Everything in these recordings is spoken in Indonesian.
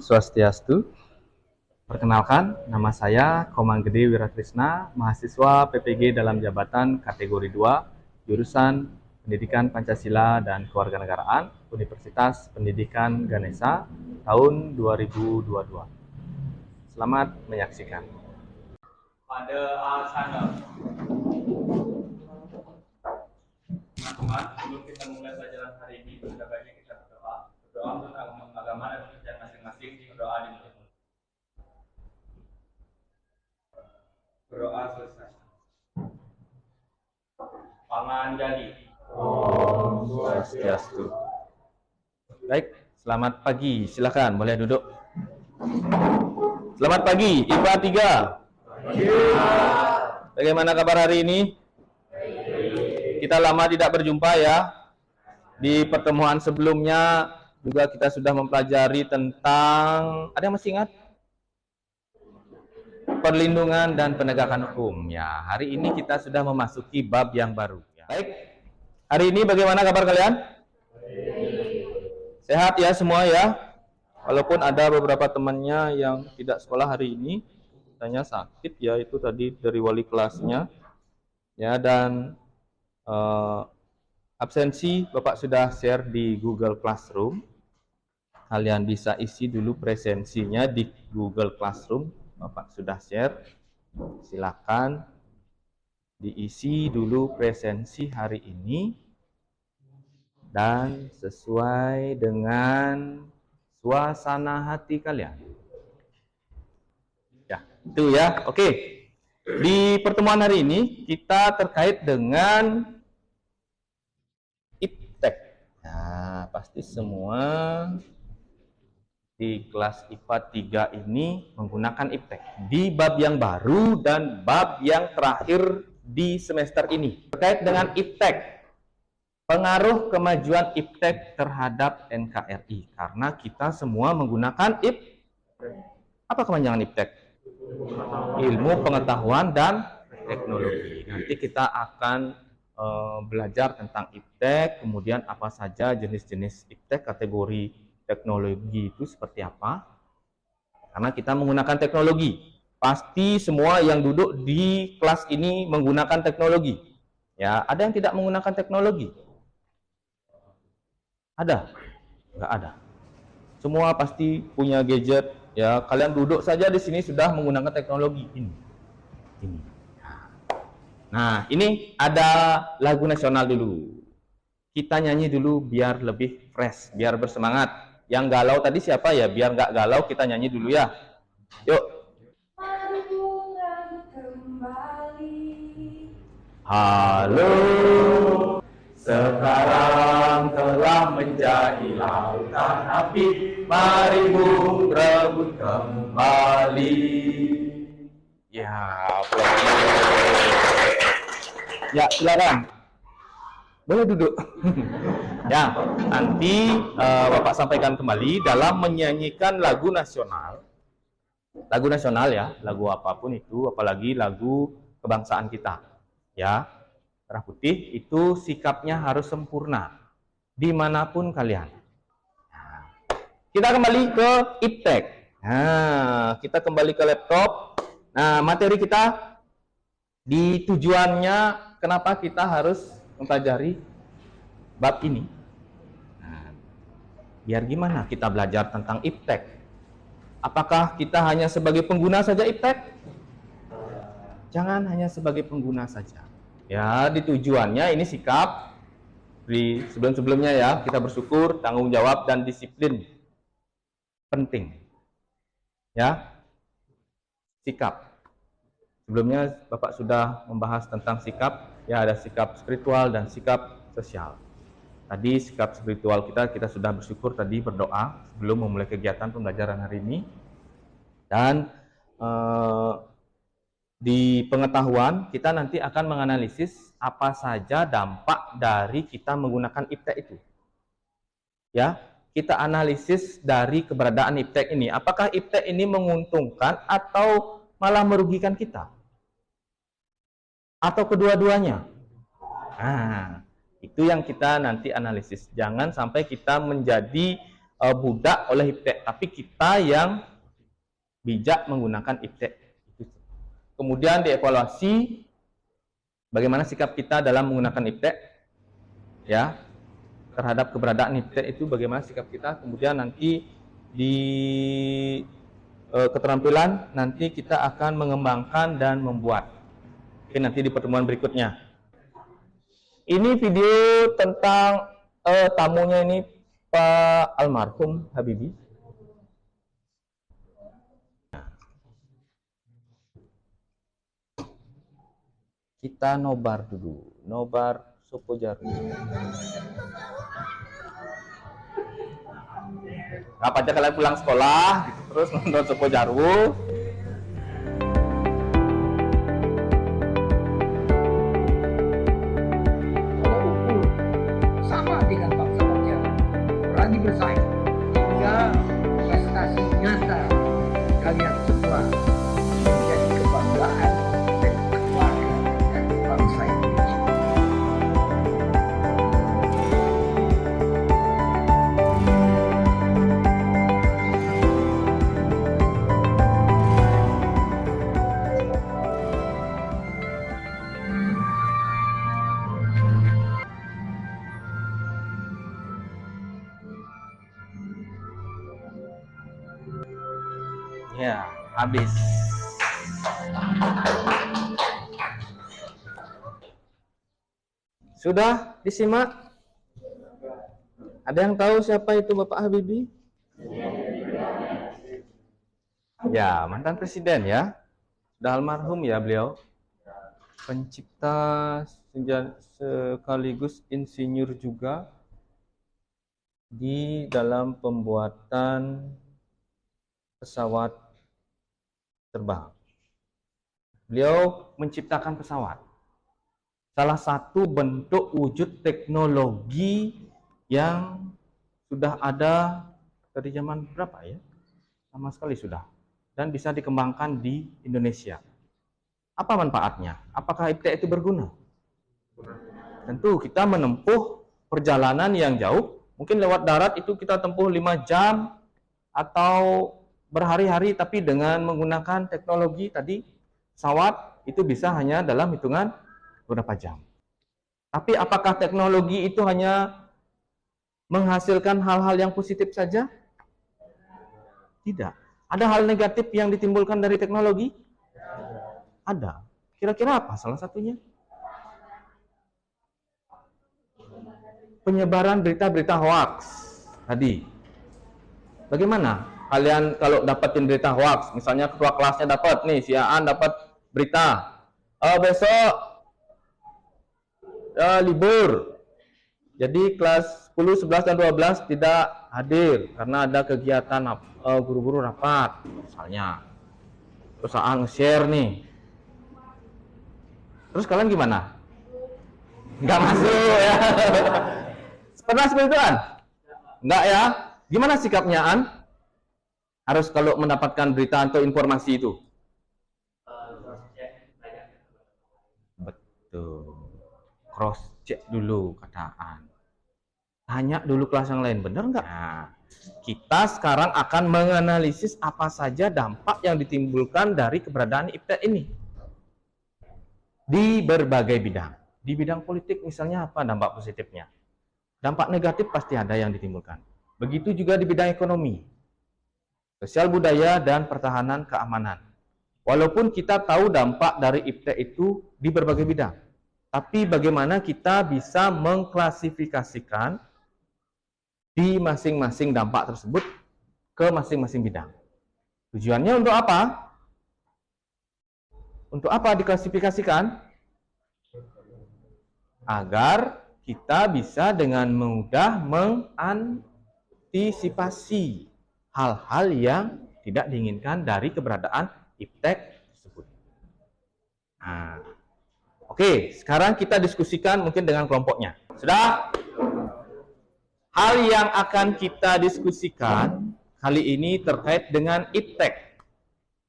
Swastiastu. Perkenalkan, nama saya Komang Gede Wiratrisna, mahasiswa PPG dalam jabatan kategori 2, jurusan Pendidikan Pancasila dan Kewarganegaraan, Universitas Pendidikan Ganesha, tahun 2022. Selamat menyaksikan. Pada asana. Teman-teman, sebelum kita mulai pelajaran hari ini, sudah baiknya kita berdoa. Berdoa untuk agama dan pekerjaan masing-masing, berdoa dimulai. Berdoa selesai. Pangan jadi. Om Swastiastu. Baik, selamat pagi. Silakan, boleh duduk. Selamat pagi, IPA 3. Bagaimana kabar hari ini? Kita lama tidak berjumpa ya. Di pertemuan sebelumnya juga kita sudah mempelajari tentang, ada yang masih ingat? Perlindungan dan penegakan hukum. Ya, hari ini kita sudah memasuki bab yang baru. Ya. Baik, hari ini bagaimana kabar kalian? Sehat ya semua ya? Walaupun ada beberapa temannya yang tidak sekolah hari ini, katanya sakit ya, itu tadi dari wali kelasnya. Ya, dan absensi Bapak sudah share di Google Classroom. Kalian bisa isi dulu presensinya di Google Classroom. Bapak sudah share, silakan diisi dulu presensi hari ini dan sesuai dengan suasana hati kalian. Ya, itu ya. Oke. Di pertemuan hari ini kita terkait dengan IPTEK. Nah, pasti semua di kelas IPA 3 ini menggunakan IPTEK di bab yang baru dan bab yang terakhir di semester ini. Terkait dengan IPTEK, pengaruh kemajuan IPTEK terhadap NKRI, karena kita semua menggunakan IPTEK. Apa kepanjangan IPTEK? Ilmu pengetahuan dan teknologi. Nanti kita akan belajar tentang IPTEK, kemudian apa saja jenis-jenis IPTEK, kategori teknologi itu seperti apa, karena kita menggunakan teknologi. Pasti semua yang duduk di kelas ini menggunakan teknologi. Ya, ada yang tidak menggunakan teknologi? Ada? Enggak ada. Semua pasti punya gadget. Ya, kalian duduk saja di sini sudah menggunakan teknologi ini. Nah, ini ada lagu nasional dulu. Kita nyanyi dulu biar lebih fresh, biar bersemangat. Yang galau tadi siapa ya? Biar nggak galau kita nyanyi dulu ya. Yuk. Halo, sekarang telah menjadi lautan api, mari berebut kembali. Ya, ya silakan. Boleh duduk. Ya, nanti Bapak sampaikan kembali dalam menyanyikan lagu nasional. Lagu nasional ya, lagu apapun itu, apalagi lagu kebangsaan kita. Ya, Merah Putih itu sikapnya harus sempurna dimanapun kalian. Nah, kita kembali ke IPTEK. Nah, kita kembali ke laptop. Nah, materi kita di tujuannya kenapa kita harus mempelajari bab ini. Nah, biar gimana kita belajar tentang IPTEK? Apakah kita hanya sebagai pengguna saja IPTEK? Jangan hanya sebagai pengguna saja. Ya, di tujuannya ini sikap di sebelum-sebelumnya ya, kita bersyukur, tanggung jawab dan disiplin penting. Ya. Sikap. Sebelumnya Bapak sudah membahas tentang sikap, ya ada sikap spiritual dan sikap sosial. Tadi sikap spiritual kita sudah bersyukur tadi berdoa sebelum memulai kegiatan pembelajaran hari ini. Dan di pengetahuan kita nanti akan menganalisis apa saja dampak dari kita menggunakan IPTEK itu. Ya, kita analisis dari keberadaan IPTEK ini. Apakah IPTEK ini menguntungkan atau malah merugikan kita? Atau kedua-duanya? Nah, itu yang kita nanti analisis. Jangan sampai kita menjadi budak oleh iptek, tapi kita yang bijak menggunakan iptek. Kemudian dievaluasi bagaimana sikap kita dalam menggunakan iptek, ya, terhadap keberadaan iptek itu bagaimana sikap kita. Kemudian nanti di keterampilan nanti kita akan mengembangkan dan membuat. Oke, nanti di pertemuan berikutnya. Ini video tentang tamunya ini Pak almarhum Habibie. Kita nobar dulu, nobar Sopo Jarwo. Apa aja kalian pulang sekolah, gitu, terus nonton Sopo Jarwo. Sama dengan bangsa-bangsa berani bersaing hingga prestasi nyata kalian semua menjadi kebanggaan dan keluarga dan bangsa Indonesia. Ya, habis. Sudah disimak? Ada yang tahu siapa itu Bapak Habibie? Ya, mantan presiden ya. Sudah almarhum ya beliau. Pencipta sekaligus insinyur juga di dalam pembuatan pesawat terbang. Beliau menciptakan pesawat. Salah satu bentuk wujud teknologi yang sudah ada dari zaman berapa ya? Lama sekali sudah. Dan bisa dikembangkan di Indonesia. Apa manfaatnya? Apakah iptek itu berguna? Tentu kita menempuh perjalanan yang jauh. Mungkin lewat darat itu kita tempuh 5 jam atau berhari-hari, tapi dengan menggunakan teknologi tadi, pesawat itu bisa hanya dalam hitungan beberapa jam. Tapi apakah teknologi itu hanya menghasilkan hal-hal yang positif saja? Tidak. Ada hal negatif yang ditimbulkan dari teknologi? Ada. Kira-kira apa salah satunya? Penyebaran berita-berita hoax tadi. Bagaimana kalian kalau dapetin berita hoax? Misalnya ketua kelasnya dapat nih, si Aan dapat berita, besok libur. Jadi kelas 10, 11, dan 12 tidak hadir karena ada kegiatan guru-guru rapat misalnya. Terus Aan nge-share nih. Terus kalian gimana? Nggak masuk ya. Pernah seperti itu kan? Enggak ya? Gimana sikapnya An? Harus kalau mendapatkan berita atau informasi itu? Betul. Cross check dulu kata An. Tanya dulu kelas yang lain, bener nggak? Nah, kita sekarang akan menganalisis apa saja dampak yang ditimbulkan dari keberadaan iptek ini. Di berbagai bidang. Di bidang politik misalnya apa dampak positifnya? Dampak negatif pasti ada yang ditimbulkan. Begitu juga di bidang ekonomi, sosial budaya, dan pertahanan keamanan. Walaupun kita tahu dampak dari iptek itu di berbagai bidang, tapi bagaimana kita bisa mengklasifikasikan di masing-masing dampak tersebut ke masing-masing bidang. Tujuannya untuk apa? Untuk apa diklasifikasikan? Agar kita bisa dengan mudah mengantisipasi hal-hal yang tidak diinginkan dari keberadaan iptek tersebut. Nah, oke, sekarang kita diskusikan mungkin dengan kelompoknya. Sudah? Hal yang akan kita diskusikan kali ini terkait dengan iptek.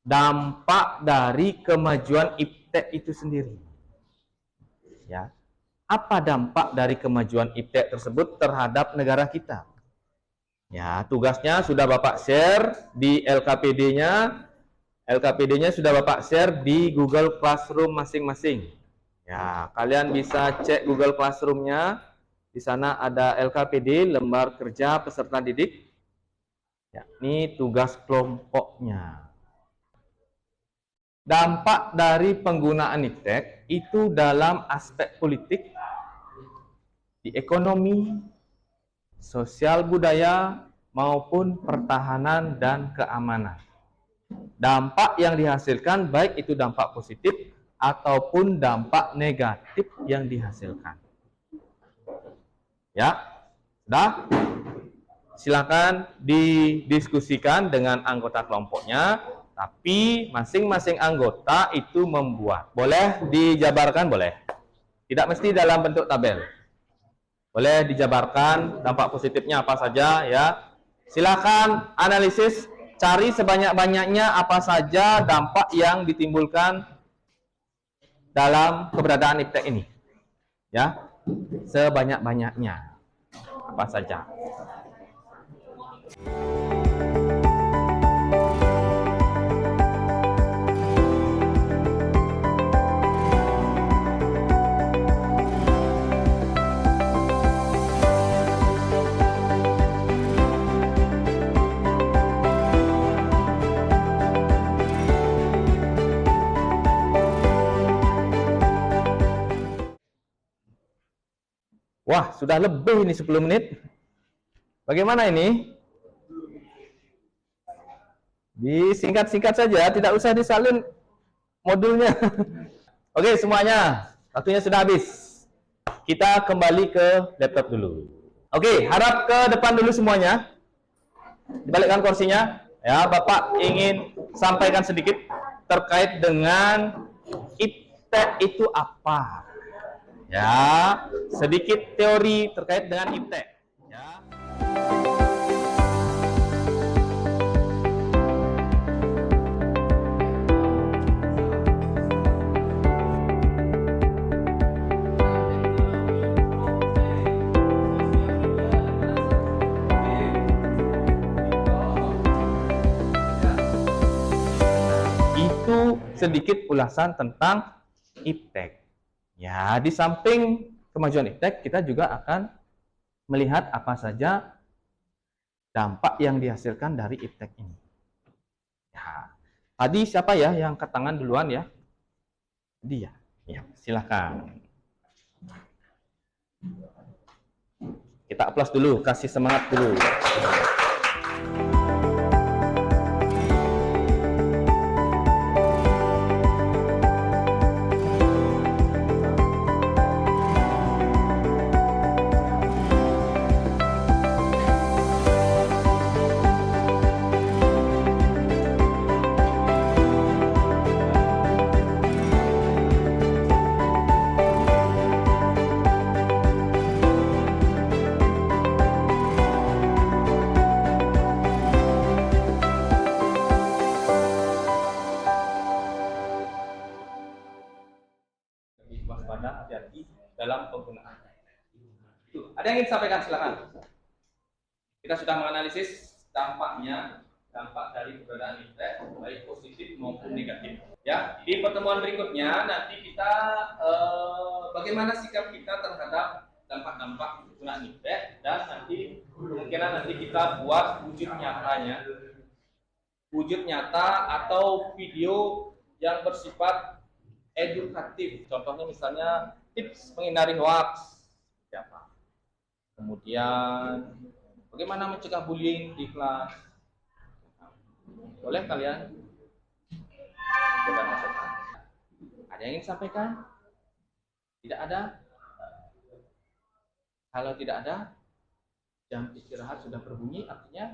Dampak dari kemajuan iptek itu sendiri. Ya. Apa dampak dari kemajuan iptek tersebut terhadap negara kita? Ya, tugasnya sudah Bapak share di LKPD-nya. LKPD-nya sudah Bapak share di Google Classroom masing-masing. Ya, kalian bisa cek Google Classroom-nya. Di sana ada LKPD, lembar kerja peserta didik. Ya, ini tugas kelompoknya. Dampak dari penggunaan iptek itu dalam aspek politik, di ekonomi, sosial budaya, maupun pertahanan dan keamanan. Dampak yang dihasilkan baik itu dampak positif ataupun dampak negatif yang dihasilkan. Ya, sudah? Silakan didiskusikan dengan anggota kelompoknya, tapi masing-masing anggota itu membuat. Boleh dijabarkan? Boleh. Tidak mesti dalam bentuk tabel. Boleh dijabarkan dampak positifnya apa saja ya. Silakan analisis, cari sebanyak-banyaknya apa saja dampak yang ditimbulkan dalam keberadaan iptek ini. Ya. Sebanyak-banyaknya. Apa saja. Wah, sudah lebih ini 10 menit. Bagaimana ini? Disingkat-singkat saja, tidak usah disalin modulnya. Oke, semuanya. Waktunya sudah habis. Kita kembali ke laptop dulu. Oke, harap ke depan dulu semuanya. Dibalikkan kursinya. Ya, Bapak ingin sampaikan sedikit terkait dengan iptek itu apa. Ya, sedikit teori terkait dengan iptek. Ya. Itu sedikit ulasan tentang iptek. Ya, di samping kemajuan iptek, kita juga akan melihat apa saja dampak yang dihasilkan dari iptek ini. Ya, tadi siapa ya yang angkat tangan duluan ya? Dia. Ya, silakan. Kita aplaus dulu, kasih semangat dulu. Waspada, hati-hati dalam penggunaan. Itu. Ada yang ingin disampaikan? Silakan. Kita sudah menganalisis dampaknya, dampak dari keberadaan iptek, baik positif maupun negatif. Ya, di pertemuan berikutnya nanti kita bagaimana sikap kita terhadap dampak-dampak penggunaan iptek, dan nanti kemungkinan nanti kita buat wujud nyatanya, wujud nyata atau video yang bersifat edukatif. Contohnya misalnya tips menghindari hoax, siapa? Kemudian bagaimana mencegah bullying di kelas. Boleh kalian coba masukkan. Ada yang ingin sampaikan? Tidak ada? Kalau tidak ada, jam istirahat sudah berbunyi, artinya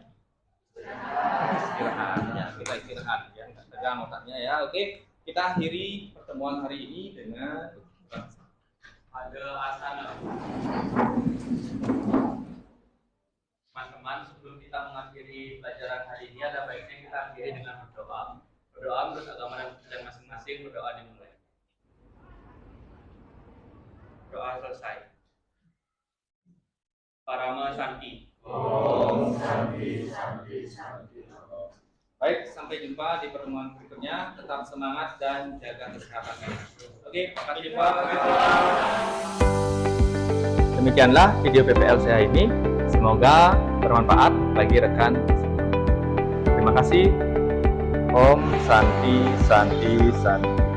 istirahat. Ya, kita istirahat ya, nggak tegang otaknya ya. Oke. Kita akhiri pertemuan hari ini dengan ada asana. Teman-teman, sebelum kita mengakhiri pelajaran hari ini, ada baiknya kita akhiri dengan berdoa. Berdoa menurut agama dan masing-masing, berdoa dimulai. Doa selesai. Parama Santi. Om Santi. Baik, sampai jumpa di pertemuan berikutnya. Tetap semangat dan jaga kesehatan. Oke, sampai jumpa. Demikianlah video PPLCH ini. Semoga bermanfaat bagi rekan. Terima kasih. Om Santi Santi Santi.